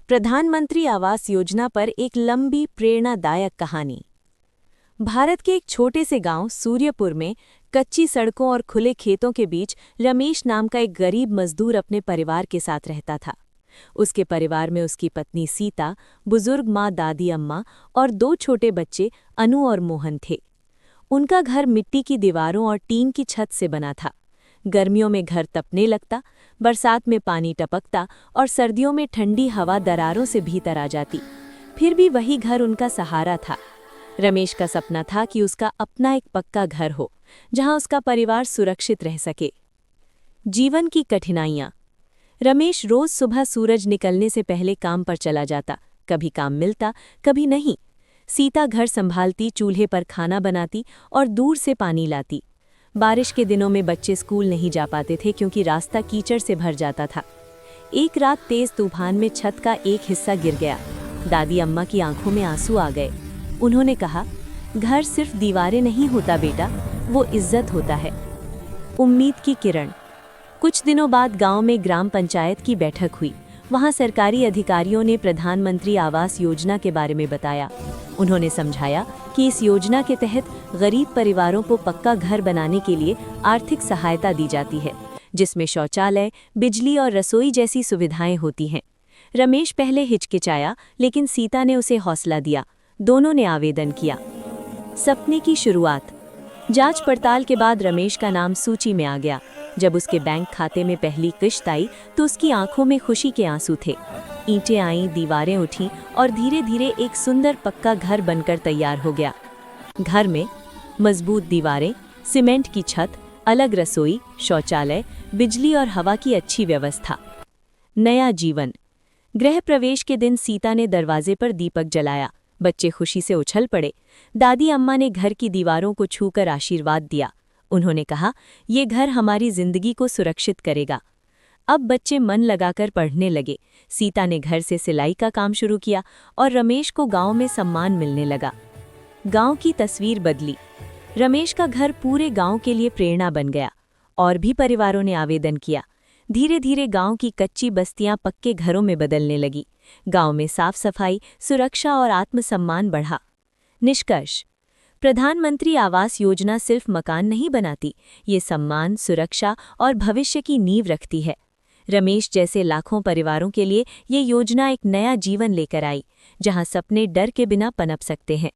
प्रधानमंत्री आवास योजना पर एक लंबी प्रेरणादायक कहानी। भारत के एक छोटे से गांव सूर्यपुर में कच्ची सड़कों और खुले खेतों के बीच रमेश नाम का एक गरीब मजदूर अपने परिवार के साथ रहता था। उसके परिवार में उसकी पत्नी सीता, बुजुर्ग माँ दादी अम्मा और दो छोटे बच्चे अनु और मोहन थे। उनका घर मिट्टी की दीवारों और टीन की छत से बना था। गर्मियों में घर तपने लगता, बरसात में पानी टपकता और सर्दियों में ठंडी हवा दरारों से भीतर आ जाती। फिर भी वही घर उनका सहारा था। रमेश का सपना था कि उसका अपना एक पक्का घर हो, जहां उसका परिवार सुरक्षित रह सके। जीवन की कठिनाइयां। रमेश रोज सुबह सूरज निकलने से पहले काम पर चला जाता। कभी काम मिलता, कभी नहीं। सीता घर संभालती, चूल्हे पर खाना बनाती और दूर से पानी लाती। बारिश के दिनों में बच्चे स्कूल नहीं जा पाते थे क्योंकि रास्ता कीचड़ से भर जाता था। एक रात तेज तूफान में छत का एक हिस्सा गिर गया। दादी अम्मा की आंखों में आंसू आ गए। उन्होंने कहा, घर सिर्फ दीवारें नहीं होता बेटा, वो इज्जत होता है। उम्मीद की किरण। कुछ दिनों बाद गांव में ग्राम पंचायत की बैठक हुई। वहां सरकारी अधिकारियों ने प्रधानमंत्री आवास योजना के बारे में बताया। उन्होंने समझाया कि इस योजना के तहत गरीब परिवारों को पक्का घर बनाने के लिए आर्थिक सहायता दी जाती है, जिसमें शौचालय, बिजली और रसोई जैसी सुविधाएं होती हैं। रमेश पहले हिचकिचाया, लेकिन सीता ने उसे हौसला दिया। दोनों ने आवेदन किया। सपने की शुरुआत। जांच पड़ताल के बाद रमेश का नाम सूची में आ गया। जब उसके बैंक खाते में पहली किश्त आई तो उसकी आंखों में खुशी के आंसू थे। ईंटें आईं, दीवारें उठीं और धीरे धीरे एक सुंदर पक्का घर बनकर तैयार हो गया। घर में मजबूत दीवारें, सीमेंट की छत, अलग रसोई, शौचालय, बिजली और हवा की अच्छी व्यवस्था। नया जीवन। गृह प्रवेश के दिन सीता ने दरवाजे पर दीपक जलाया। बच्चे खुशी से उछल पड़े। दादी अम्मा ने घर की दीवारों को छूकर आशीर्वाद दिया। उन्होंने कहा, ये घर हमारी जिंदगी को सुरक्षित करेगा। अब बच्चे मन लगाकर पढ़ने लगे। सीता ने घर से सिलाई का काम शुरू किया और रमेश को गांव में सम्मान मिलने लगा। गांव की तस्वीर बदली। रमेश का घर पूरे गांव के लिए प्रेरणा बन गया। और भी परिवारों ने आवेदन किया। धीरे धीरे गांव की कच्ची बस्तियां पक्के घरों में बदलने लगी। गांव में साफ सफाई, सुरक्षा और आत्मसम्मान बढ़ा। निष्कर्ष। प्रधानमंत्री आवास योजना सिर्फ मकान नहीं बनाती, ये सम्मान, सुरक्षा और भविष्य की नींव रखती है। रमेश जैसे लाखों परिवारों के लिए ये योजना एक नया जीवन लेकर आई, जहां सपने डर के बिना पनप सकते हैं।